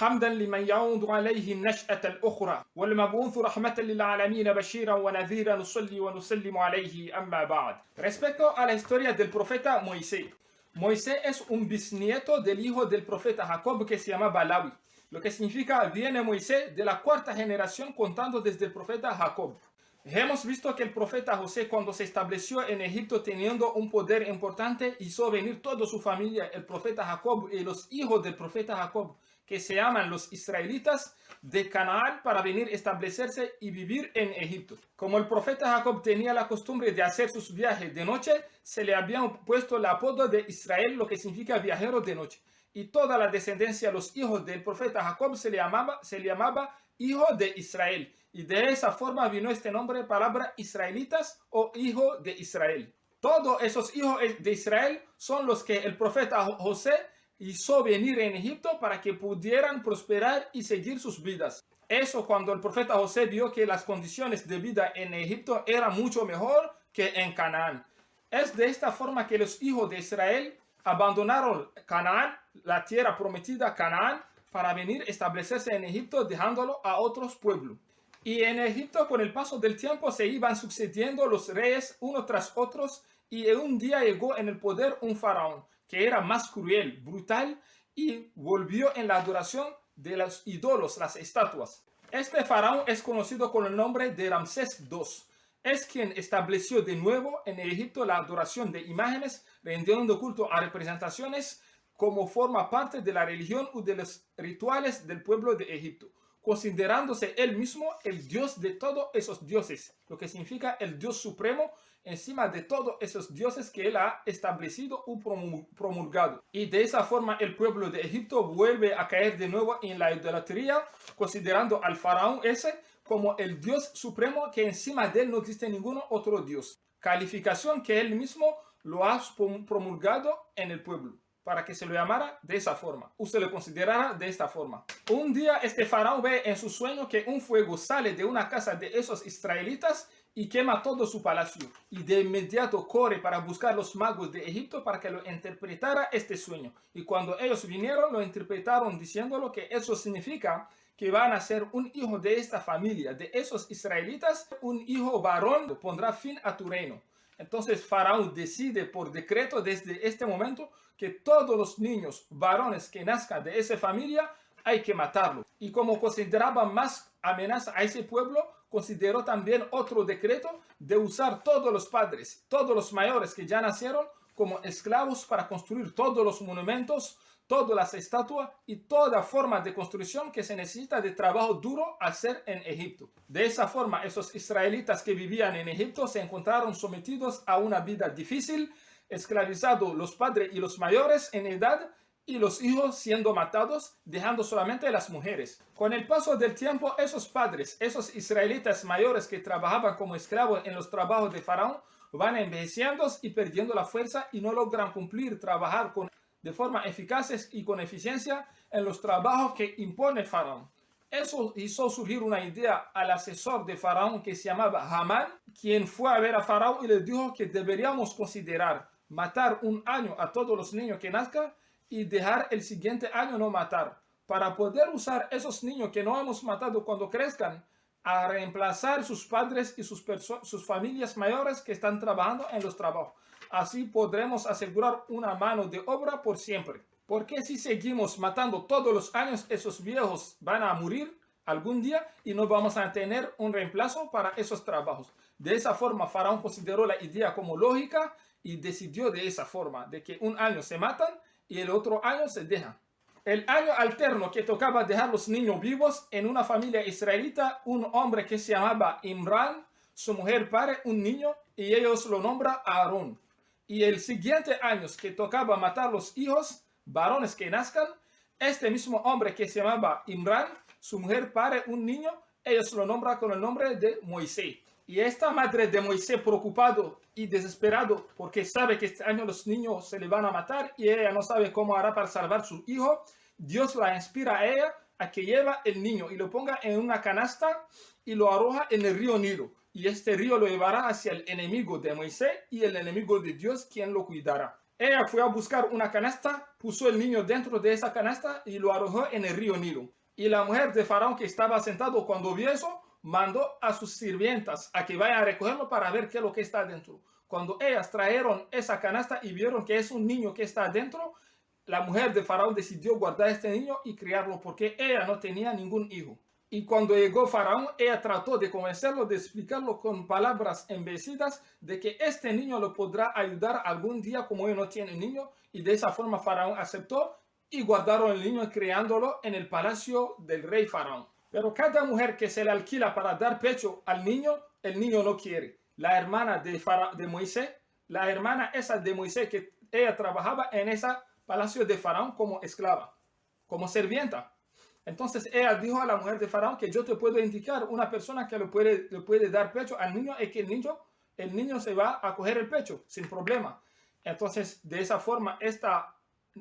حمدا لمن يعود عليه النشأة الأخرى والمبعوث رحمة للعالمين بشيرا ونذيرا نصلي ونسلم عليه أما بعد. Respecto a la historia del profeta Moisés. Moisés es un bisnieto del hijo del profeta Jacob que se llamaba Lawi, lo que significa viene Moisés de la cuarta generación contando desde el profeta Jacob. Hemos visto que el profeta José, cuando se estableció en Egipto teniendo un poder importante, hizo venir toda su familia, el profeta Jacob y los hijos del profeta Jacob, que se llaman los israelitas, de Canaán para venir a establecerse y vivir en Egipto. Como el profeta Jacob tenía la costumbre de hacer sus viajes de noche, se le habían puesto el apodo de Israel, lo que significa viajero de noche. Y toda la descendencia, los hijos del profeta Jacob, se le llamaba hijo de Israel. Y de esa forma vino este nombre, palabra israelitas o hijo de Israel. Todos esos hijos de Israel son los que el profeta José hizo venir en Egipto para que pudieran prosperar y seguir sus vidas. Eso cuando el profeta José vio que las condiciones de vida en Egipto eran mucho mejor que en Canaán. Es de esta forma que los hijos de Israel abandonaron Canaán, la tierra prometida Canaán, para venir a establecerse en Egipto dejándolo a otros pueblos. Y en Egipto con el paso del tiempo se iban sucediendo los reyes uno tras otros y un día llegó en el poder un faraón que era más cruel, brutal y volvió en la adoración de los ídolos, las estatuas. Este faraón es conocido con el nombre de Ramsés II. Es quien estableció de nuevo en Egipto la adoración de imágenes, rendiendo culto a representaciones como forma parte de la religión o de los rituales del pueblo de Egipto, considerándose él mismo el dios de todos esos dioses, lo que significa el dios supremo encima de todos esos dioses que él ha establecido o promulgado. Y de esa forma el pueblo de Egipto vuelve a caer de nuevo en la idolatría, considerando al faraón ese como el dios supremo, que encima de él no existe ningún otro dios. Calificación que él mismo lo ha promulgado en el pueblo, para que se lo llamara de esa forma, o se lo considerara de esta forma. Un día este faraón ve en su sueño que un fuego sale de una casa de esos israelitas y quema todo su palacio. Y de inmediato corre para buscar los magos de Egipto para que lo interpretara este sueño. Y cuando ellos vinieron, lo interpretaron diciéndolo que eso significa que van a ser un hijo de esta familia, de esos israelitas, un hijo varón, pondrá fin a tu reino. Entonces Faraón decide por decreto desde este momento que todos los niños varones que nazcan de esa familia hay que matarlos. Y como consideraba más amenaza a ese pueblo, consideró también otro decreto de usar todos los padres, todos los mayores que ya nacieron como esclavos para construir todos los monumentos, todas las estatuas y toda forma de construcción que se necesita de trabajo duro hacer en Egipto. De esa forma, esos israelitas que vivían en Egipto se encontraron sometidos a una vida difícil, esclavizados los padres y los mayores en edad y los hijos siendo matados, dejando solamente las mujeres. Con el paso del tiempo, esos padres, esos israelitas mayores que trabajaban como esclavos en los trabajos de Faraón, van envejeciendo y perdiendo la fuerza y no logran trabajar de forma eficaz y con eficiencia en los trabajos que impone Faraón. Eso hizo surgir una idea al asesor de Faraón que se llamaba Hamán, quien fue a ver a Faraón y le dijo que deberíamos considerar matar un año a todos los niños que nazcan y dejar el siguiente año no matar, para poder usar esos niños que no hemos matado cuando crezcan a reemplazar sus padres y sus familias mayores que están trabajando en los trabajos. Así podremos asegurar una mano de obra por siempre. Porque si seguimos matando todos los años, esos viejos van a morir algún día y no vamos a tener un reemplazo para esos trabajos. De esa forma, Faraón consideró la idea como lógica y decidió de esa forma, de que un año se matan y el otro año se dejan. El año alterno que tocaba dejar los niños vivos en una familia israelita, un hombre que se llamaba Imran, su mujer pare un niño y ellos lo nombran Aarón. Y el siguiente año que tocaba matar los hijos varones que nazcan, este mismo hombre que se llamaba Imran, su mujer pare un niño, ellos lo nombran con el nombre de Moisés. Y esta madre de Moisés, preocupado y desesperado porque sabe que este año los niños se le van a matar y ella no sabe cómo hará para salvar a su hijo, Dios la inspira a ella a que lleva el niño y lo ponga en una canasta y lo arroja en el río Nilo. Y este río lo llevará hacia el enemigo de Moisés y el enemigo de Dios, quien lo cuidará. Ella fue a buscar una canasta, puso el niño dentro de esa canasta y lo arrojó en el río Nilo. Y la mujer de Faraón que estaba sentado cuando vio eso, mandó a sus sirvientas a que vayan a recogerlo para ver qué es lo que está dentro. Cuando ellas trajeron esa canasta y vieron que es un niño que está adentro, la mujer de Faraón decidió guardar a este niño y criarlo porque ella no tenía ningún hijo. Y cuando llegó Faraón, ella trató de convencerlo, de explicarlo con palabras embellecidas de que este niño lo podrá ayudar algún día como él no tiene niño. Y de esa forma Faraón aceptó y guardaron el niño criándolo en el palacio del rey Faraón. Pero cada mujer que se le alquila para dar pecho al niño, el niño no quiere. La hermana de Moisés, la hermana esa de Moisés, que ella trabajaba en ese palacio de Faraón como esclava, como sirvienta. Entonces ella dijo a la mujer de Faraón que yo te puedo indicar una persona que le puede dar pecho al niño y que el niño se va a coger el pecho sin problema. Entonces de esa forma esta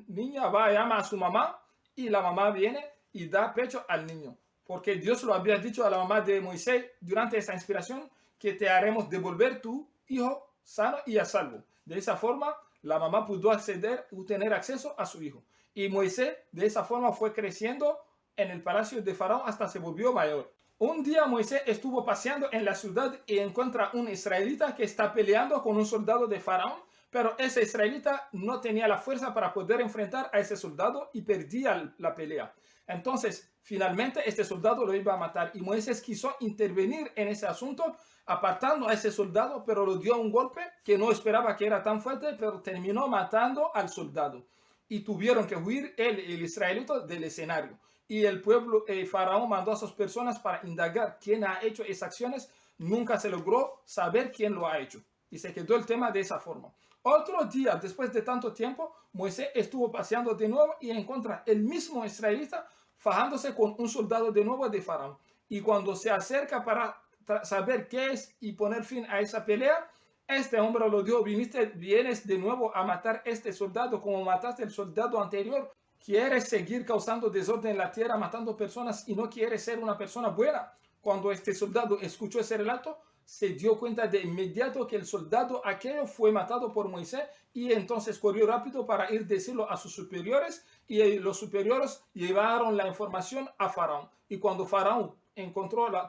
niña va a llamar a su mamá y la mamá viene y da pecho al niño. Porque Dios lo había dicho a la mamá de Moisés durante esa inspiración que te haremos devolver tu hijo sano y a salvo. De esa forma la mamá pudo acceder y tener acceso a su hijo. Y Moisés de esa forma fue creciendo en el palacio de Faraón hasta se volvió mayor. Un día Moisés estuvo paseando en la ciudad y encuentra un israelita que está peleando con un soldado de Faraón, pero ese israelita no tenía la fuerza para poder enfrentar a ese soldado y perdía la pelea. Entonces, finalmente este soldado lo iba a matar y Moisés quiso intervenir en ese asunto apartando a ese soldado, pero lo dio un golpe que no esperaba que era tan fuerte, pero terminó matando al soldado. Y tuvieron que huir el israelita del escenario. Y el pueblo, Faraón mandó a sus personas para indagar quién ha hecho esas acciones. Nunca se logró saber quién lo ha hecho. Y se quedó el tema de esa forma. Otro día, después de tanto tiempo, Moisés estuvo paseando de nuevo y encuentra el mismo israelita fajándose con un soldado de nuevo de Faraón. Y cuando se acerca para saber qué es y poner fin a esa pelea, este hombre lo dijo: vienes de nuevo a matar a este soldado como mataste al soldado anterior. ¿Quieres seguir causando desorden en la tierra, matando personas y no quieres ser una persona buena? Cuando este soldado escuchó ese relato, se dio cuenta de inmediato que el soldado aquello fue matado por Moisés y entonces corrió rápido para ir a decirlo a sus superiores y los superiores llevaron la información a Faraón. Y cuando Faraón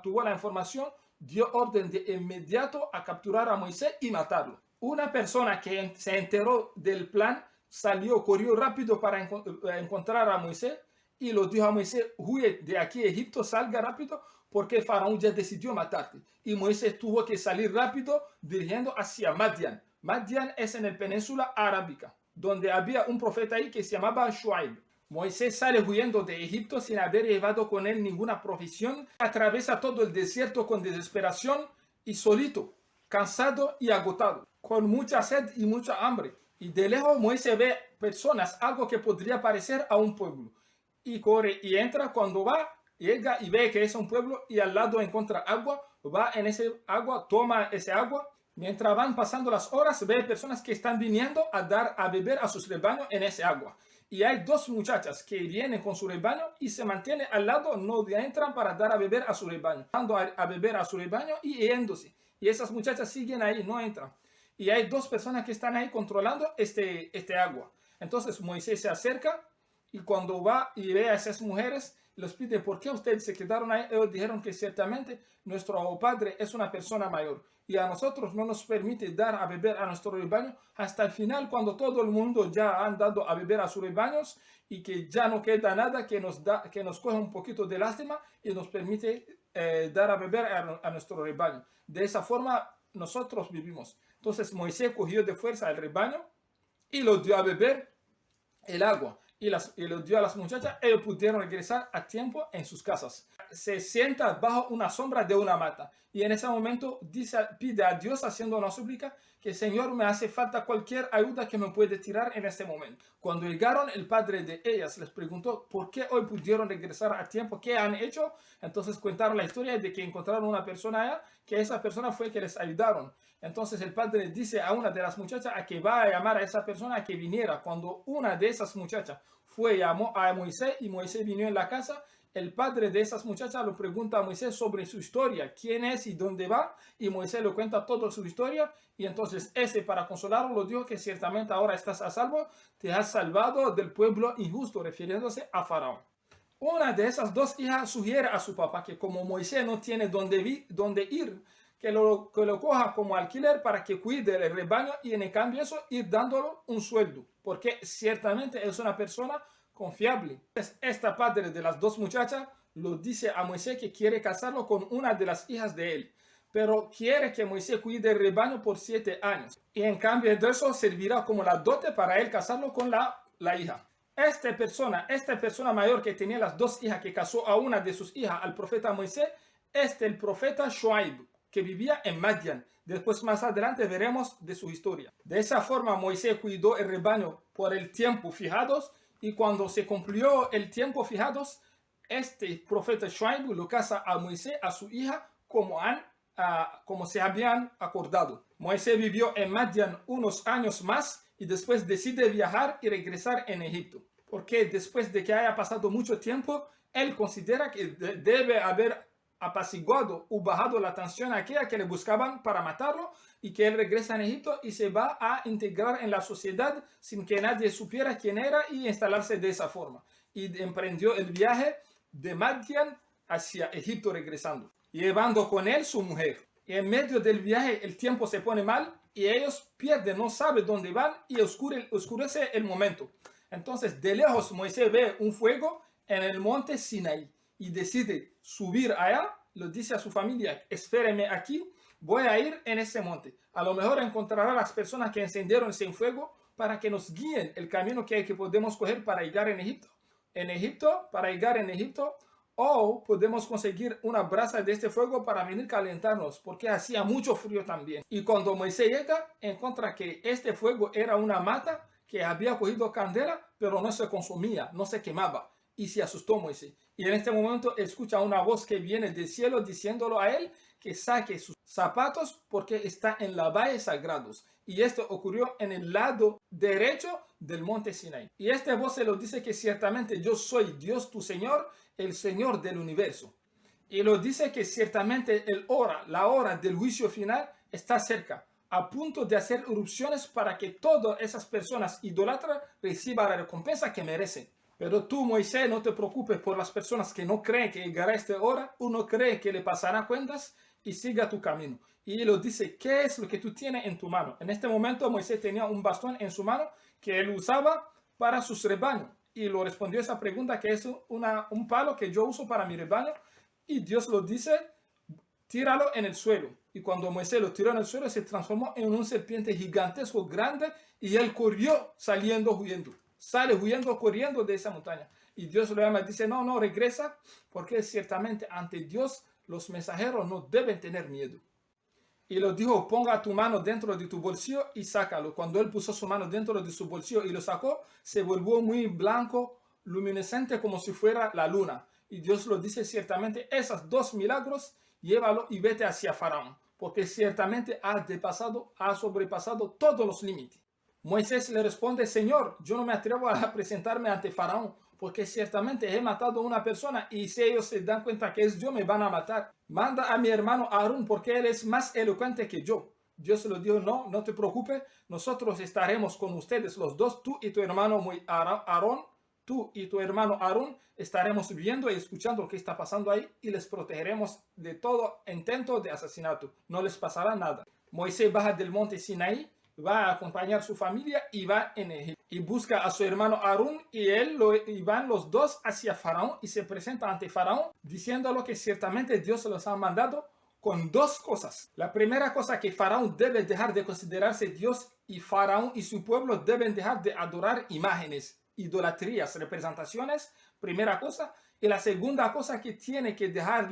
tuvo la información, dio orden de inmediato a capturar a Moisés y matarlo. Una persona que se enteró del plan corrió rápido para encontrar a Moisés y lo dijo a Moisés: huye de aquí Egipto, salga rápido porque Faraón ya decidió matarte. Y Moisés tuvo que salir rápido dirigiendo hacia Madian. Madian es en la península arábica, donde había un profeta ahí que se llamaba Shuaib. Moisés sale huyendo de Egipto sin haber llevado con él ninguna provisión. Atraviesa todo el desierto con desesperación y solito, cansado y agotado, con mucha sed y mucha hambre. Y de lejos Moisés ve personas, algo que podría parecer a un pueblo. Y corre y entra. Cuando llega y ve que es un pueblo y al lado encuentra agua, va en ese agua, toma ese agua. Mientras van pasando las horas, ve personas que están viniendo a dar a beber a sus rebaños en ese agua. Y hay dos muchachas que vienen con su rebaño y se mantienen al lado, no entran para dar a beber a su rebaño. Dando a beber a su rebaño y yéndose. Y esas muchachas siguen ahí, no entran. Y hay dos personas que están ahí controlando este agua. Entonces Moisés se acerca y cuando va y ve a esas mujeres, les pide: ¿por qué ustedes se quedaron ahí? Ellos dijeron que ciertamente nuestro padre es una persona mayor y a nosotros no nos permite dar a beber a nuestro rebaño hasta el final, cuando todo el mundo ya han dado a beber a sus rebaños y que ya no queda nada, que nos coge un poquito de lástima y nos permite dar a beber a nuestro rebaño. De esa forma nosotros vivimos. Entonces Moisés cogió de fuerza el rebaño y lo dio a beber el agua y lo dio a las muchachas. Ellos pudieron regresar a tiempo en sus casas. Se sienta bajo una sombra de una mata y en ese momento pide a Dios haciendo una súplica que: Señor, me hace falta cualquier ayuda que me puede tirar en este momento. Cuando llegaron, el padre de ellas les preguntó: ¿por qué hoy pudieron regresar a tiempo? ¿Qué han hecho? Entonces contaron la historia de que encontraron una persona allá, que esa persona fue que les ayudaron. Entonces el padre dice a una de las muchachas a que va a llamar a esa persona a que viniera. Cuando una de esas muchachas llamó a Moisés y Moisés vino en la casa el padre de esas muchachas le pregunta a Moisés sobre su historia, quién es y dónde va, y Moisés le cuenta toda su historia, y entonces ese, para consolarlo, dijo que ciertamente ahora estás a salvo, te has salvado del pueblo injusto, refiriéndose a Faraón. Una de esas dos hijas sugiere a su papá que como Moisés no tiene dónde ir, que lo coja como alquiler para que cuide el rebaño y en cambio eso ir dándolo un sueldo, porque ciertamente es una persona confiable. Esta padre de las dos muchachas lo dice a Moisés que quiere casarlo con una de las hijas de él, pero quiere que Moisés cuide el rebaño por 7 años. Y en cambio de eso servirá como la dote para él casarlo con la hija. Esta persona mayor que tenía las dos hijas, que casó a una de sus hijas al profeta Moisés, es el profeta Shuaib, que vivía en Madian. Después más adelante veremos de su historia. De esa forma Moisés cuidó el rebaño por el tiempo fijados, y cuando se cumplió el tiempo fijados, este profeta Shuaib lo casa a Moisés, a su hija, como se habían acordado. Moisés vivió en Madian unos años más y después decide viajar y regresar en Egipto, porque después de que haya pasado mucho tiempo, él considera que debe haber apaciguado o bajado la tensión aquella que le buscaban para matarlo, y que él regresa en Egipto y se va a integrar en la sociedad sin que nadie supiera quién era y instalarse de esa forma. Y emprendió el viaje de Madian hacia Egipto regresando, llevando con él su mujer. Y en medio del viaje el tiempo se pone mal y ellos pierden, no saben dónde van y oscurece el momento. Entonces de lejos Moisés ve un fuego en el monte Sinaí y decide subir allá. Le dice a su familia: espérenme aquí, voy a ir en ese monte. A lo mejor encontrará a las personas que encendieron ese fuego para que nos guíen el camino que podemos coger para llegar para llegar en Egipto, o podemos conseguir una brasa de este fuego para venir calentarnos, porque hacía mucho frío también. Y cuando Moisés llega, encuentra que este fuego era una mata que había cogido candela, pero no se consumía, no se quemaba. Y se asustó Moisés. Y en este momento escucha una voz que viene del cielo diciéndolo a él que saque sus zapatos porque está en la valle sagrados. Y esto ocurrió en el lado derecho del monte Sinaí. Y esta voz se lo dice que ciertamente yo soy Dios tu Señor, el Señor del universo. Y lo dice que ciertamente la hora del juicio final está cerca, a punto de hacer erupciones para que todas esas personas idólatras reciban la recompensa que merecen. Pero tú, Moisés, no te preocupes por las personas que no creen que llegará esta hora, uno cree que le pasará cuentas, y siga tu camino. Y lo dice: ¿qué es lo que tú tienes en tu mano? En este momento Moisés tenía un bastón en su mano que él usaba para sus rebaños. Y lo respondió esa pregunta, que es un palo que yo uso para mi rebaño. Y Dios lo dice: tíralo en el suelo. Y cuando Moisés lo tiró en el suelo, se transformó en un serpiente gigantesco, grande, y él corrió huyendo. Sale huyendo, corriendo de esa montaña. Y Dios lo llama y dice: no, regresa, porque ciertamente ante Dios los mensajeros no deben tener miedo. Y lo dijo: ponga tu mano dentro de tu bolsillo y sácalo. Cuando él puso su mano dentro de su bolsillo y lo sacó, se volvió muy blanco, luminescente, como si fuera la luna. Y Dios lo dice: ciertamente esos 2 milagros, llévalo y vete hacia Faraón, porque ciertamente ha sobrepasado todos los límites. Moisés le responde: Señor, yo no me atrevo a presentarme ante Faraón, porque ciertamente he matado a una persona, y si ellos se dan cuenta que es yo, me van a matar. Manda a mi hermano Aarón, porque él es más elocuente que yo. Dios le dijo: no te preocupes, nosotros estaremos con ustedes los dos, tú y tu hermano Aarón, estaremos viendo y escuchando lo que está pasando ahí, y les protegeremos de todo intento de asesinato. No les pasará nada. Moisés baja del monte Sinaí, va a acompañar a su familia y va en Egipto. Y busca a su hermano Aarón, y van los dos hacia Faraón y se presentan ante Faraón diciéndolo que ciertamente Dios los ha mandado con 2 cosas. La primera cosa, que Faraón debe dejar de considerarse Dios, y Faraón y su pueblo deben dejar de adorar imágenes, idolatrías, representaciones, primera cosa. Y la segunda cosa, que tiene que dejar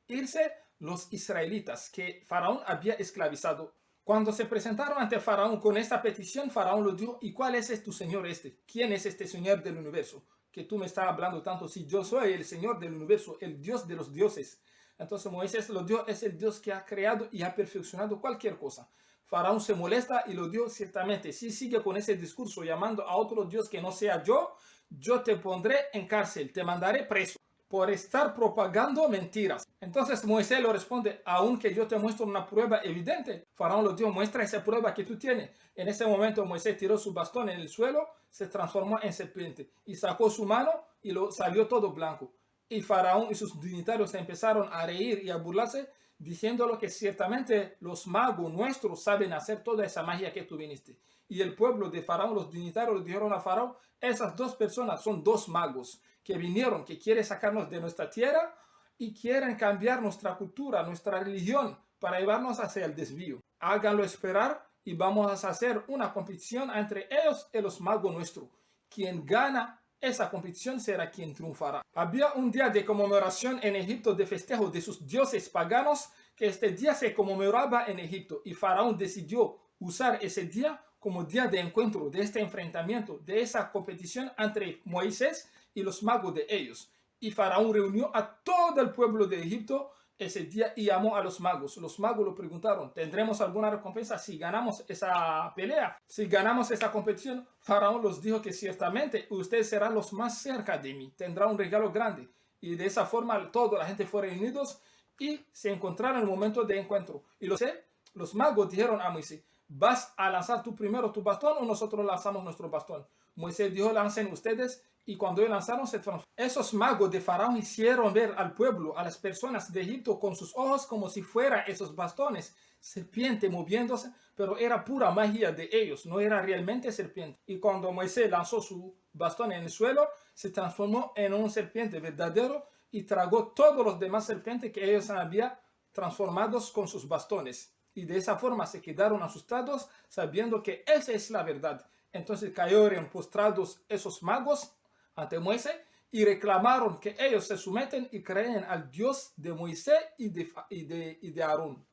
irse los israelitas que Faraón había esclavizado. Cuando se presentaron ante Faraón con esta petición, Faraón lo dijo: ¿y cuál es tu Señor este? ¿Quién es este Señor del universo que tú me estás hablando tanto? Si yo soy el Señor del universo, el Dios de los dioses. Entonces Moisés lo dijo: es el Dios que ha creado y ha perfeccionado cualquier cosa. Faraón se molesta y lo dijo: ciertamente, si sigue con ese discurso llamando a otro Dios que no sea yo te pondré en cárcel, te mandaré preso. por estar propagando mentiras. Entonces Moisés le responde, aunque yo te muestro una prueba evidente. Faraón le dijo, muestra esa prueba que tú tienes. En ese momento Moisés tiró su bastón en el suelo, se transformó en serpiente y sacó su mano y lo salió todo blanco. Y Faraón y sus dignatarios empezaron a reír y a burlarse, diciéndolo que ciertamente los magos nuestros saben hacer toda esa magia que tú viniste. Y el pueblo de Faraón, los dignatarios, dijeron a Faraón, esas dos personas son dos magos que vinieron, que quieren sacarnos de nuestra tierra y quieren cambiar nuestra cultura, nuestra religión, para llevarnos hacia el desvío. Háganlo esperar y vamos a hacer una competición entre ellos y los magos nuestros. Quien gana esa competición será quien triunfará. Había un día de conmemoración en Egipto de festejo de sus dioses paganos, que este día se conmemoraba en Egipto, y Faraón decidió usar ese día como día de encuentro, de este enfrentamiento, de esa competición entre Moisés y los magos de ellos. Y Faraón reunió a todo el pueblo de Egipto ese día y llamó a los magos. Los magos le preguntaron, ¿tendremos alguna recompensa si ganamos esa pelea? Si ganamos esa competición, Faraón les dijo que ciertamente ustedes serán los más cerca de mí. Tendrá un regalo grande. Y de esa forma toda la gente fue reunidos y se encontraron en el momento de encuentro. Y los magos dijeron a Moisés, ¿vas a lanzar tú primero tu bastón o nosotros lanzamos nuestro bastón? Moisés dijo, lancen ustedes. Y cuando ellos lanzaron, se transformó. Esos magos de Faraón hicieron ver al pueblo, a las personas de Egipto, con sus ojos como si fueran esos bastones, serpiente moviéndose, pero era pura magia de ellos, no era realmente serpiente. Y cuando Moisés lanzó su bastón en el suelo, se transformó en un serpiente verdadero y tragó todos los demás serpientes que ellos habían transformado con sus bastones. Y de esa forma se quedaron asustados, sabiendo que esa es la verdad. Entonces cayeron postrados esos magos ante Moisés y reclamaron que ellos se someten y creen al Dios de Moisés y de Aarón.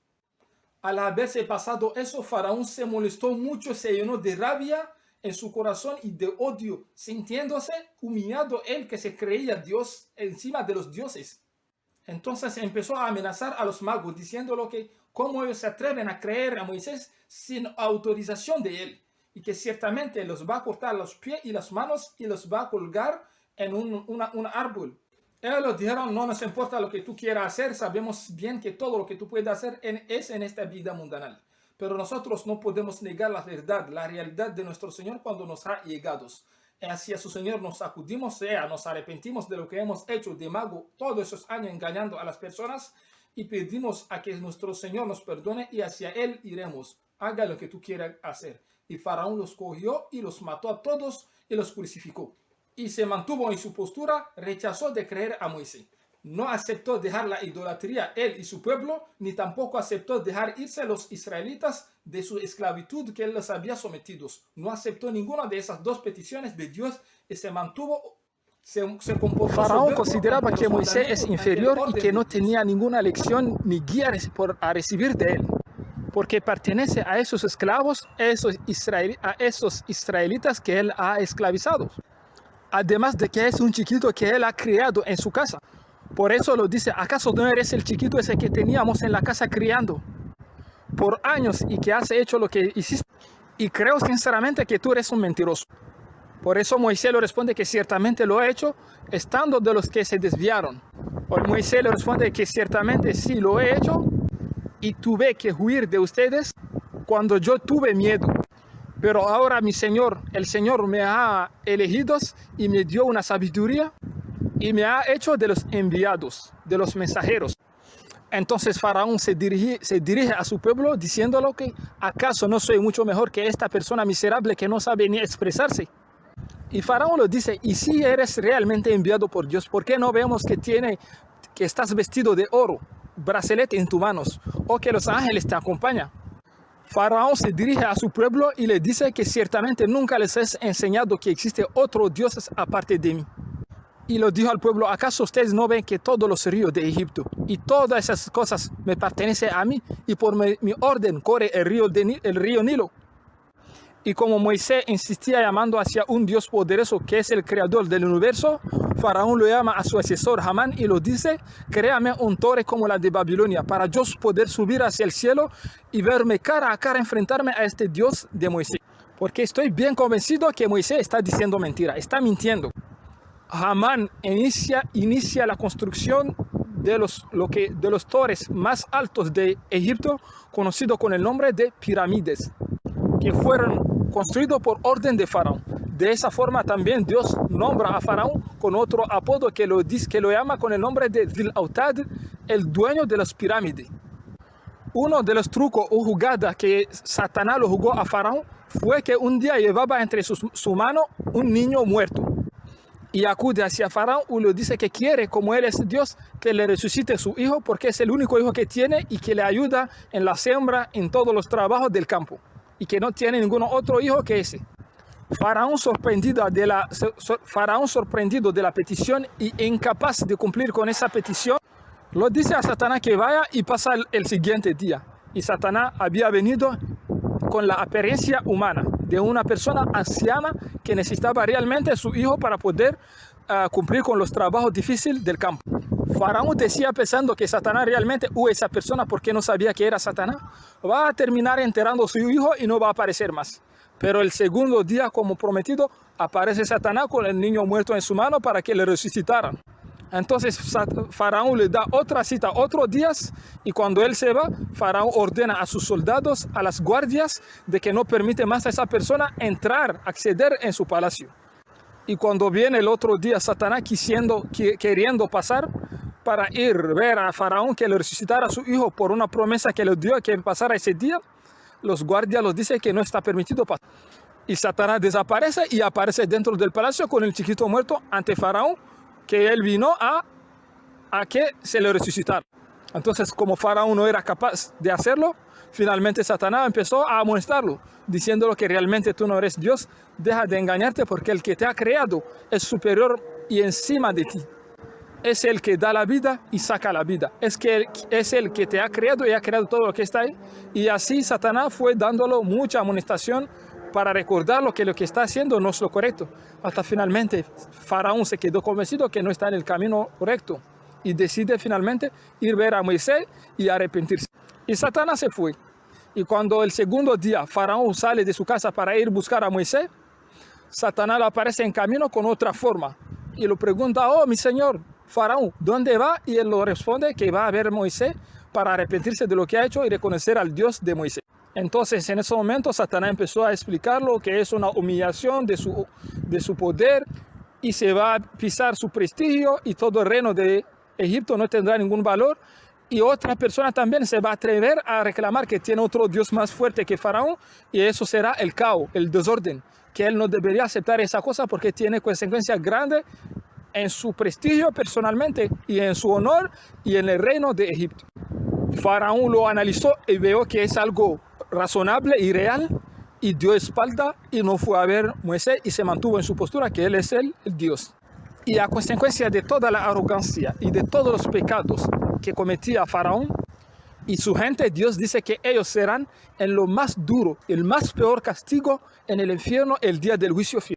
Al haberse pasado eso, Faraón se molestó mucho, se llenó de rabia en su corazón y de odio, sintiéndose humillado él que se creía Dios encima de los dioses. Entonces empezó a amenazar a los magos, diciéndolo que cómo ellos se atreven a creer a Moisés sin autorización de él, y que ciertamente los va a cortar los pies y las manos y los va a colgar en un árbol. Ellos les dijeron, no nos importa lo que tú quieras hacer, sabemos bien que todo lo que tú puedes hacer es en esta vida mundanal. Pero nosotros no podemos negar la verdad, la realidad de nuestro Señor cuando nos ha llegado. Hacia su Señor nos acudimos, nos arrepentimos de lo que hemos hecho de mago todos esos años engañando a las personas y pedimos a que nuestro Señor nos perdone y hacia Él iremos. Haga lo que tú quieras hacer. Y Faraón los cogió y los mató a todos y los crucificó. Y se mantuvo en su postura, rechazó de creer a Moisés. No aceptó dejar la idolatría él y su pueblo, ni tampoco aceptó dejar irse los israelitas de su esclavitud que él los había sometidos. No aceptó ninguna de esas dos peticiones de Dios y se mantuvo. Faraón consideraba que Moisés es inferior y que no tenía ninguna lección ni guía a recibir de él, porque pertenece a esos esclavos, a esos israelitas que él ha esclavizado. Además de que es un chiquito que él ha criado en su casa. Por eso lo dice, ¿acaso no eres el chiquito ese que teníamos en la casa criando por años y que has hecho lo que hiciste? Y creo sinceramente que tú eres un mentiroso. Por eso Moisés le responde que ciertamente lo ha hecho, estando de los que se desviaron. O Moisés le responde que ciertamente sí lo he hecho y tuve que huir de ustedes cuando yo tuve miedo. Pero ahora mi Señor, el Señor me ha elegido y me dio una sabiduría y me ha hecho de los enviados, de los mensajeros. Entonces Faraón se dirige a su pueblo diciéndolo que ¿acaso no soy mucho mejor que esta persona miserable que no sabe ni expresarse? Y Faraón le dice, y si eres realmente enviado por Dios, ¿por qué no vemos que estás vestido de oro, brazalete en tus manos, o que los ángeles te acompañan? Faraón se dirige a su pueblo y le dice que ciertamente nunca les he enseñado que existe otro Dios aparte de mí. Y lo dijo al pueblo, ¿acaso ustedes no ven que todos los ríos de Egipto y todas esas cosas me pertenecen a mí y por mi orden corre el río Nilo? Y como Moisés insistía llamando hacia un Dios poderoso que es el creador del universo, Faraón lo llama a su asesor Hamán y lo dice, créame un torre como la de Babilonia para yo poder subir hacia el cielo y verme cara a cara enfrentarme a este Dios de Moisés. Porque estoy bien convencido que Moisés está diciendo mentira, está mintiendo. Hamán inicia la construcción de los torres más altos de Egipto, conocido con el nombre de pirámides, que fueron construidos por orden de Faraón. De esa forma también Dios nombra a Faraón con otro apodo que lo llama con el nombre de Zil Autad, el dueño de las pirámides. Uno de los trucos o jugadas que Satanás lo jugó a Faraón fue que un día llevaba entre su mano un niño muerto. Y acude hacia Faraón y le dice que quiere, como él es Dios, que le resucite su hijo porque es el único hijo que tiene y que le ayuda en la siembra, en todos los trabajos del campo. Y que no tiene ningún otro hijo que ese. Faraón sorprendido de la petición y incapaz de cumplir con esa petición, lo dice a Satanás que vaya y pasa el siguiente día. Y Satanás había venido con la apariencia humana de una persona anciana que necesitaba realmente a su hijo para poder cumplir con los trabajos difíciles del campo. Faraón decía pensando que Satanás realmente, esa persona, porque no sabía que era Satanás, va a terminar enterrando a su hijo y no va a aparecer más. Pero el segundo día, como prometido, aparece Satanás con el niño muerto en su mano para que le resucitaran. Entonces Faraón le da otra cita, otros días, y cuando él se va, Faraón ordena a sus soldados, a las guardias, de que no permite más a esa persona entrar, acceder en su palacio. Y cuando viene el otro día, Satanás queriendo pasar para ir ver a Faraón que le resucitara a su hijo por una promesa que le dio que pasara ese día, los guardias les dicen que no está permitido pasar. Y Satanás desaparece y aparece dentro del palacio con el chiquito muerto ante Faraón, que él vino a que se le resucitara. Entonces, como Faraón no era capaz de hacerlo, finalmente Satanás empezó a amonestarlo, diciéndole que realmente tú no eres Dios, deja de engañarte porque el que te ha creado es superior y encima de ti. Es el que da la vida y saca la vida. Es el que te ha creado y ha creado todo lo que está ahí. Y así Satanás fue dándole mucha amonestación para recordarlo que lo que está haciendo no es lo correcto. Hasta finalmente Faraón se quedó convencido que no está en el camino correcto y decide finalmente ir a ver a Moisés y arrepentirse. Y Satanás se fue. Y cuando el segundo día Faraón sale de su casa para ir a buscar a Moisés, Satanás aparece en camino con otra forma y le pregunta: oh, mi señor Faraón, ¿dónde va? Y él lo responde que va a ver a Moisés para arrepentirse de lo que ha hecho y reconocer al Dios de Moisés. Entonces, en ese momento, Satanás empezó a explicarlo que es una humillación de su poder y se va a pisar su prestigio y todo el reino de Egipto no tendrá ningún valor. Y otra persona también se va a atrever a reclamar que tiene otro Dios más fuerte que Faraón y eso será el caos, el desorden, que él no debería aceptar esa cosa porque tiene consecuencias grandes en su prestigio personalmente y en su honor y en el reino de Egipto. Faraón lo analizó y vio que es algo razonable y real y dio espalda y no fue a ver a Moisés y se mantuvo en su postura que él es el Dios. Y a consecuencia de toda la arrogancia y de todos los pecados que cometía Faraón y su gente, Dios dice que ellos serán en lo más duro, el más peor castigo en el infierno el día del juicio final.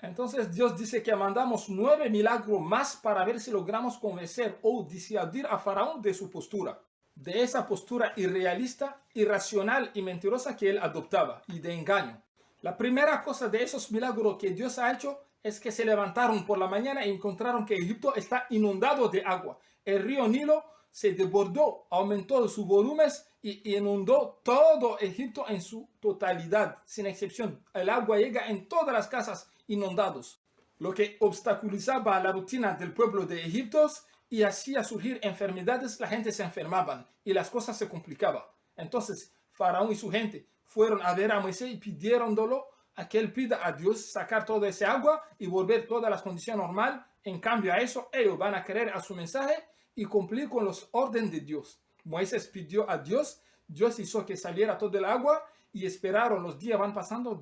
Entonces Dios dice que mandamos 9 milagros más para ver si logramos convencer o disuadir a Faraón de su postura, de esa postura irrealista, irracional y mentirosa que él adoptaba y de engaño. La primera cosa de esos milagros que Dios ha hecho es que se levantaron por la mañana y encontraron que Egipto está inundado de agua. El río Nilo se desbordó, aumentó sus volúmenes y inundó todo Egipto en su totalidad, sin excepción. El agua llega en todas las casas inundados, lo que obstaculizaba la rutina del pueblo de Egipto y hacía surgir enfermedades. La gente se enfermaba y las cosas se complicaban. Entonces Faraón y su gente fueron a ver a Moisés y pidieronlo a que él pida a Dios sacar toda esa agua y volver todas las condiciones normales. En cambio a eso ellos van a creer a su mensaje y cumplir con los órdenes de Dios. Moisés pidió a Dios, Dios hizo que saliera todo el agua y esperaron, los días van pasando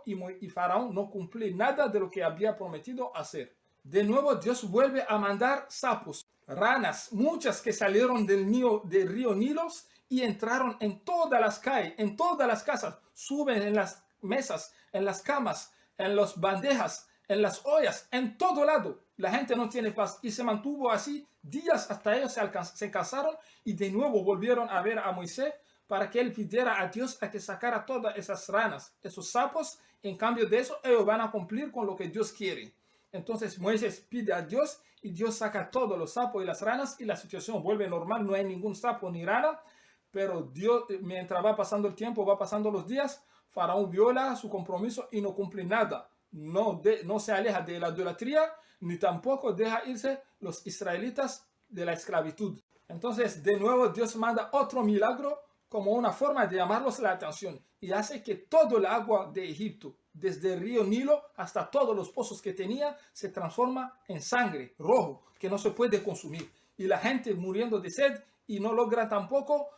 y Faraón no cumplió nada de lo que había prometido hacer. De nuevo Dios vuelve a mandar sapos, ranas, muchas que salieron del río Nilos y entraron en todas las calles, en todas las casas, suben en las mesas, en las camas, en las bandejas, en las ollas, en todo lado. La gente no tiene paz y se mantuvo así días hasta ellos se cansaron y de nuevo volvieron a ver a Moisés para que él pidiera a Dios a que sacara todas esas ranas, esos sapos. En cambio de eso, ellos van a cumplir con lo que Dios quiere. Entonces Moisés pide a Dios y Dios saca todos los sapos y las ranas y la situación vuelve normal. No hay ningún sapo ni rana, pero Dios, mientras va pasando el tiempo, va pasando los días, Faraón viola su compromiso y no cumple nada. No se aleja de la idolatría, ni tampoco deja irse los israelitas de la esclavitud. Entonces, de nuevo, Dios manda otro milagro como una forma de llamarlos la atención y hace que todo el agua de Egipto, desde el río Nilo hasta todos los pozos que tenía, se transforma en sangre rojo que no se puede consumir. Y la gente muriendo de sed y no logra tampoco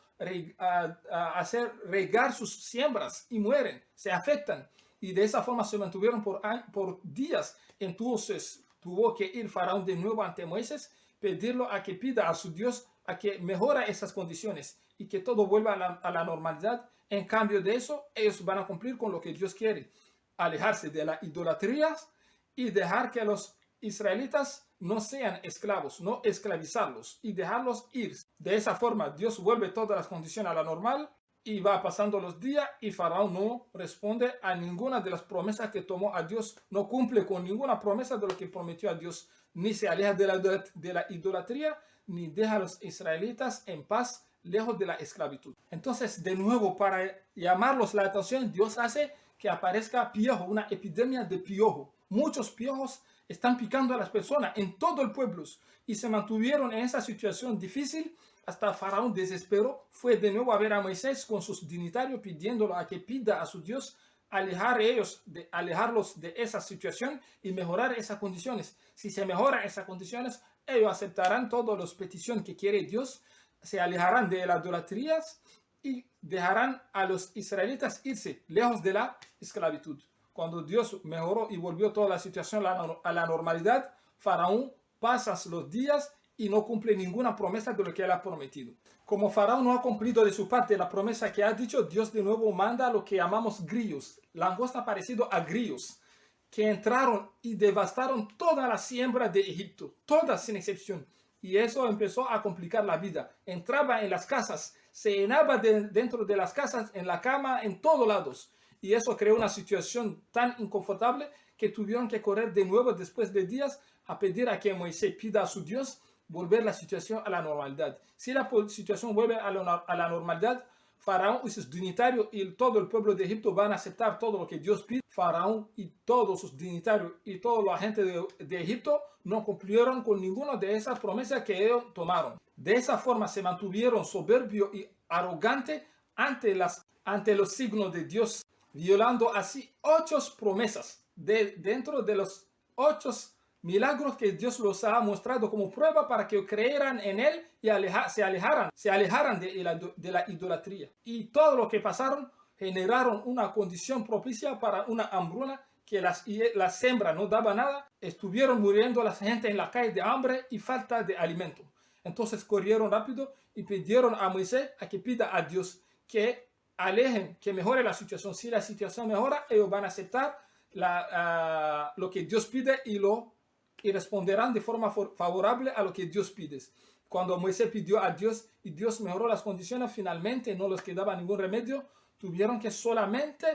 hacer regar sus siembras y mueren, se afectan. Y de esa forma se mantuvieron por días. Entonces tuvo que ir Faraón de nuevo ante Moisés, pedirlo a que pida a su Dios a que mejora esas condiciones y que todo vuelva a la normalidad. En cambio de eso, ellos van a cumplir con lo que Dios quiere, alejarse de la idolatría y dejar que los israelitas no sean esclavos, no esclavizarlos y dejarlos ir. De esa forma, Dios vuelve todas las condiciones a la normal y va pasando los días y Faraón no responde a ninguna de las promesas que tomó a Dios, no cumple con ninguna promesa de lo que prometió a Dios, ni se aleja de la idolatría, ni deja a los israelitas en paz, lejos de la esclavitud. Entonces, de nuevo, para llamarlos la atención, Dios hace que aparezca piojo, una epidemia de piojo. Muchos piojos están picando a las personas en todo el pueblo y se mantuvieron en esa situación difícil hasta Faraón desesperó. Fue de nuevo a ver a Moisés con sus dignitarios pidiéndolo a que pida a su Dios alejarlos de esa situación y mejorar esas condiciones. Si se mejoran esas condiciones, ellos aceptarán todas las peticiones que quiere Dios, se alejarán de las idolatrías y dejarán a los israelitas irse lejos de la esclavitud. Cuando Dios mejoró y volvió toda la situación a la normalidad, Faraón pasa los días y no cumple ninguna promesa de lo que él ha prometido. Como Faraón no ha cumplido de su parte la promesa que ha dicho, Dios de nuevo manda lo que llamamos grillos, langosta parecido a grillos, que entraron y devastaron toda la siembra de Egipto, todas sin excepción. Y eso empezó a complicar la vida. Entraba en las casas, se llenaba dentro de las casas, en la cama, en todos lados. Y eso creó una situación tan inconfortable que tuvieron que correr de nuevo después de días a pedir a que Moisés pida a su Dios volver la situación a la normalidad. Si la situación vuelve a la normalidad, Faraón y sus dignitarios y todo el pueblo de Egipto van a aceptar todo lo que Dios pide. Faraón y todos sus dignitarios y toda la gente de Egipto no cumplieron con ninguna de esas promesas que ellos tomaron. De esa forma se mantuvieron soberbios y arrogantes ante los signos de Dios, violando así 8 promesas dentro de los 8 milagros que Dios los ha mostrado como prueba para que creyeran en Él y se alejaran de la idolatría. Y todo lo que pasaron generaron una condición propicia para una hambruna que la siembra no daba nada. Estuvieron muriendo la gente en la calle de hambre y falta de alimento. Entonces corrieron rápido y pidieron a Moisés a que pida a Dios que alejen, que mejore la situación. Si la situación mejora, ellos van a aceptar lo que Dios pide y responderán de forma favorable a lo que Dios pide. Cuando Moisés pidió a Dios y Dios mejoró las condiciones, finalmente no les quedaba ningún remedio, tuvieron que solamente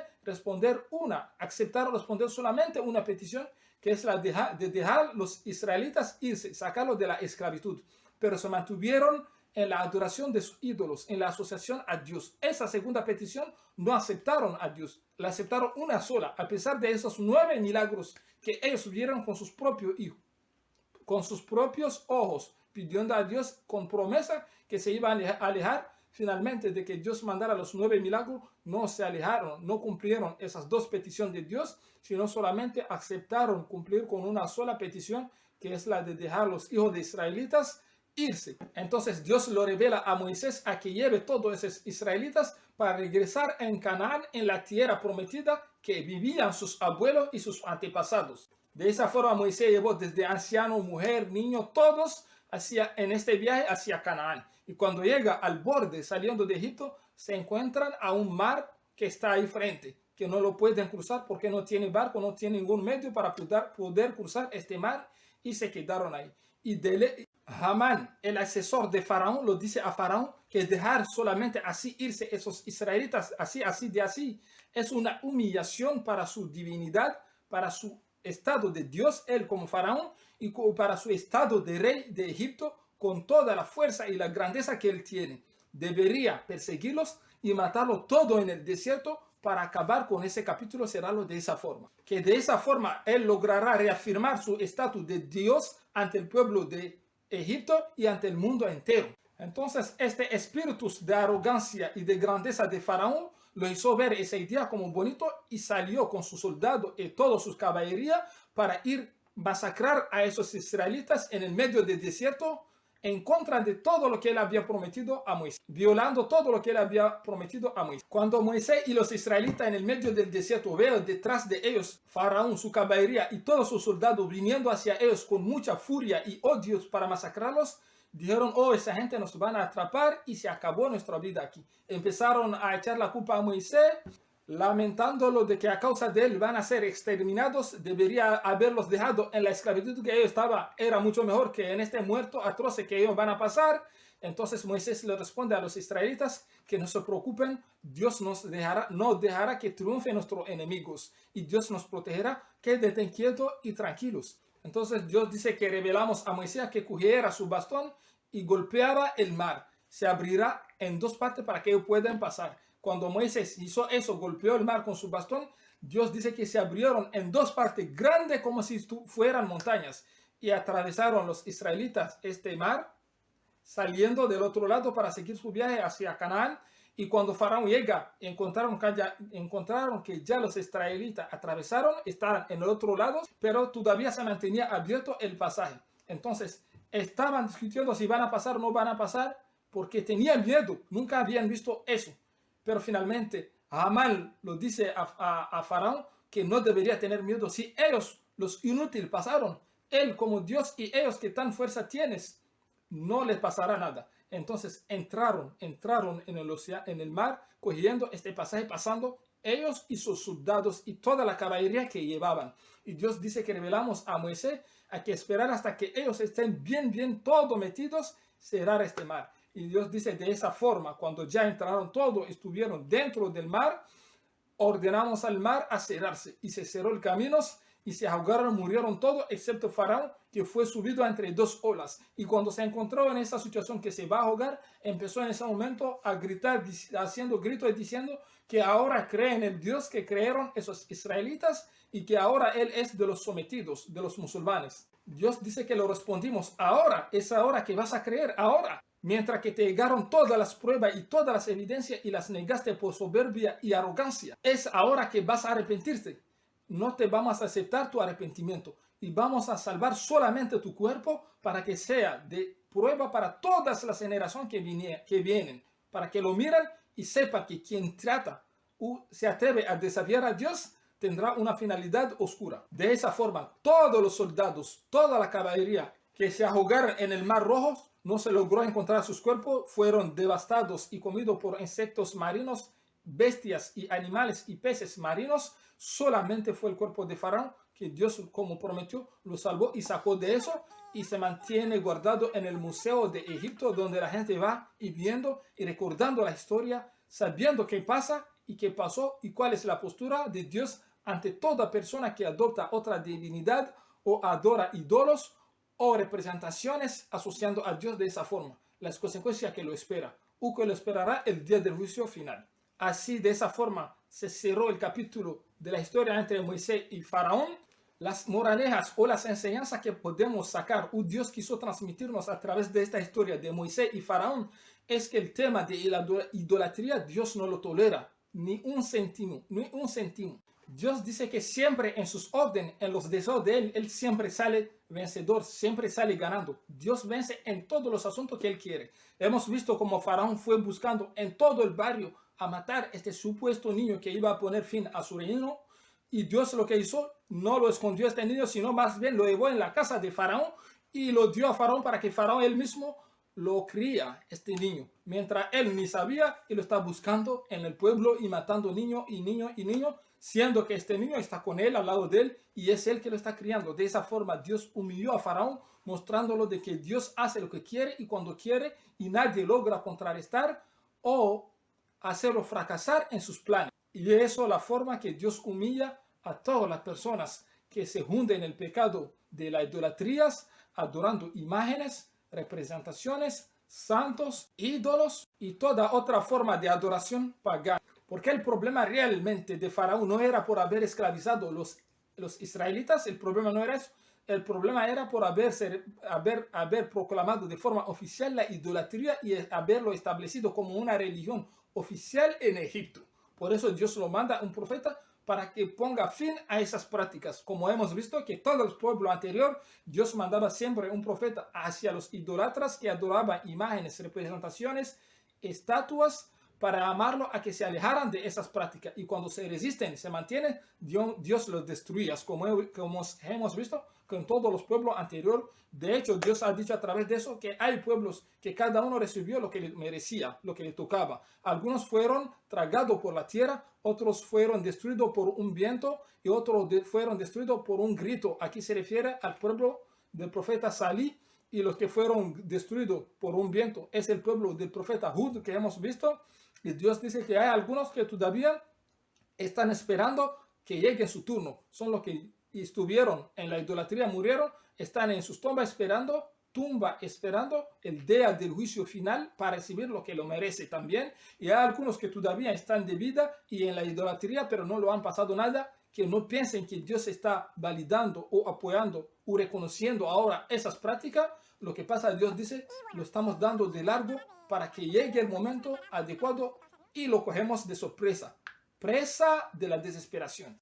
aceptaron responder solamente una petición, que es la de dejar los israelitas irse, sacarlos de la esclavitud, pero se mantuvieron en la adoración de sus ídolos, en la asociación a Dios. Esa segunda petición no aceptaron a Dios, la aceptaron una sola, a pesar de esos 9 milagros que ellos vieron con sus propios hijos, con sus propios ojos, pidiendo a Dios con promesa que se iban a alejar. Finalmente, de que Dios mandara los 9 milagros, no se alejaron, no cumplieron esas 2 peticiones de Dios, sino solamente aceptaron cumplir con una sola petición, que es la de dejar los hijos de israelitas irse. Entonces Dios lo revela a Moisés a que lleve todos esos israelitas para regresar en Canaán, en la tierra prometida que vivían sus abuelos y sus antepasados. De esa forma Moisés llevó desde anciano, mujer, niño, todos en este viaje hacia Canaán. Y cuando llega al borde saliendo de Egipto, se encuentran a un mar que está ahí frente, que no lo pueden cruzar porque no tiene barco, no tiene ningún medio para poder cruzar este mar, y se quedaron ahí. Y Hamán, el asesor de Faraón, lo dice a Faraón que dejar solamente así irse esos israelitas, así, es una humillación para su divinidad, para su estado de Dios, él como Faraón, y para su estado de rey de Egipto, con toda la fuerza y la grandeza que él tiene. Debería perseguirlos y matarlos todo en el desierto para acabar con ese capítulo, cerrarlo de esa forma. Que de esa forma él logrará reafirmar su estatus de Dios ante el pueblo de Egipto y ante el mundo entero. Entonces, este espíritu de arrogancia y de grandeza de Faraón lo hizo ver esa idea como bonito y salió con sus soldados y toda su caballería para ir masacrar a esos israelitas en el medio del desierto en contra de todo lo que él había prometido a Moisés, violando todo lo que él había prometido a Moisés. Cuando Moisés y los israelitas en el medio del desierto vieron detrás de ellos Faraón, su caballería y todos sus soldados viniendo hacia ellos con mucha furia y odios para masacrarlos, dijeron, oh, esa gente nos van a atrapar y se acabó nuestra vida aquí. Empezaron a echar la culpa a Moisés, lamentándolo de que a causa de él van a ser exterminados. Debería haberlos dejado en la esclavitud que ellos estaban, era mucho mejor que en este muerto atroz que ellos van a pasar. Entonces Moisés le responde a los israelitas que no se preocupen, Dios no dejará que triunfen nuestros enemigos y Dios nos protegerá, quédense quietos y tranquilos. Entonces Dios dice que revelamos a Moisés que cogiera su bastón y golpeara el mar. Se abrirá en dos partes para que ellos puedan pasar. Cuando Moisés hizo eso, golpeó el mar con su bastón, Dios dice que se abrieron en dos partes grandes como si fueran montañas y atravesaron los israelitas este mar, saliendo del otro lado para seguir su viaje hacia Canaán. Y cuando Faraón llega, encontraron que ya los israelitas atravesaron, estaban en el otro lado, pero todavía se mantenía abierto el pasaje. Entonces, estaban discutiendo si van a pasar o no van a pasar, porque tenían miedo, nunca habían visto eso. Pero finalmente, Hamán lo dice a Faraón que no debería tener miedo. Si ellos, los inútiles, pasaron, él como Dios y ellos que tan fuerza tienes, no les pasará nada. Entonces entraron en el mar, cogiendo este pasaje, pasando ellos y sus soldados y toda la caballería que llevaban. Y Dios dice que revelamos a Moisés a que esperar hasta que ellos estén bien todos metidos, cerrar este mar. Y Dios dice de esa forma, cuando ya entraron todos, estuvieron dentro del mar, ordenamos al mar a cerrarse y se cerró el camino y se ahogaron, murieron todos excepto Faraón, que fue subido entre dos olas. Y cuando se encontró en esa situación que se va a ahogar, empezó en ese momento a gritar, haciendo gritos y diciendo que ahora cree en el Dios que creyeron esos israelitas y que ahora él es de los sometidos, de los musulmanes. Dios dice que lo respondimos, ahora es ahora que vas a creer, ahora. Mientras que te llegaron todas las pruebas y todas las evidencias y las negaste por soberbia y arrogancia, es ahora que vas a arrepentirte. No te vamos a aceptar tu arrepentimiento y vamos a salvar solamente tu cuerpo para que sea de prueba para todas las generaciones que vienen, para que lo miren y sepan que quien trata o se atreve a desafiar a Dios tendrá una finalidad oscura. De esa forma, todos los soldados, toda la caballería que se ahogaron en el Mar Rojo, no se logró encontrar sus cuerpos, fueron devastados y comidos por insectos marinos, bestias y animales y peces marinos. Solamente fue el cuerpo de Faraón que Dios, como prometió, lo salvó y sacó de eso y se mantiene guardado en el Museo de Egipto, donde la gente va y viendo y recordando la historia, sabiendo qué pasa y qué pasó y cuál es la postura de Dios ante toda persona que adopta otra divinidad o adora ídolos o representaciones asociando a Dios de esa forma, las consecuencias que lo espera o que lo esperará el día del juicio final. Así, de esa forma, se cerró el capítulo de la historia entre Moisés y Faraón. Las moralejas o las enseñanzas que podemos sacar o Dios quiso transmitirnos a través de esta historia de Moisés y Faraón es que el tema de la idolatría Dios no lo tolera, ni un céntimo. Dios dice que siempre en sus órdenes, en los deseos de Él siempre sale vencedor, siempre sale ganando. Dios vence en todos los asuntos que Él quiere. Hemos visto cómo Faraón fue buscando en todo el barrio a matar este supuesto niño que iba a poner fin a su reino. Y Dios lo que hizo, no lo escondió a este niño, sino más bien lo llevó en la casa de Faraón y lo dio a Faraón para que Faraón él mismo lo cría, este niño. Mientras él ni sabía y lo está buscando en el pueblo y matando niño, siendo que este niño está con él, al lado de él, y es él que lo está criando. De esa forma Dios humilló a Faraón, mostrándolo de que Dios hace lo que quiere y cuando quiere, y nadie logra contrarrestar o hacerlo fracasar en sus planes. Y eso es la forma que Dios humilla a todas las personas que se hunden en el pecado de la idolatría, adorando imágenes, representaciones, santos, ídolos y toda otra forma de adoración pagana. Porque el problema realmente de Faraón no era por haber esclavizado los israelitas, el problema no era eso. El problema era por haber proclamado de forma oficial la idolatría y haberlo establecido como una religión oficial en Egipto. Por eso Dios lo manda a un profeta para que ponga fin a esas prácticas. Como hemos visto que todo el pueblo anterior, Dios mandaba siempre un profeta hacia los idólatras que adoraban imágenes, representaciones, estatuas, para amarlo a que se alejaran de esas prácticas. Y cuando se resisten, se mantienen, Dios los destruía, como hemos visto con todos los pueblos anteriores. De hecho, Dios ha dicho a través de eso que hay pueblos que cada uno recibió lo que le merecía, lo que le tocaba. Algunos fueron tragados por la tierra, otros fueron destruidos por un viento y otros fueron destruidos por un grito. Aquí se refiere al pueblo del profeta Salí, y los que fueron destruidos por un viento es el pueblo del profeta Hud que hemos visto. Y Dios dice que hay algunos que todavía están esperando que llegue su turno. Son los que estuvieron en la idolatría, murieron, están en sus tumbas esperando el día del juicio final para recibir lo que lo merece también. Y hay algunos que todavía están de vida y en la idolatría, pero no lo han pasado nada, que no piensen que Dios está validando o apoyando o reconociendo ahora esas prácticas. Lo que pasa, Dios dice, lo estamos dando de largo para que llegue el momento adecuado y lo cogemos de sorpresa, presa de la desesperación.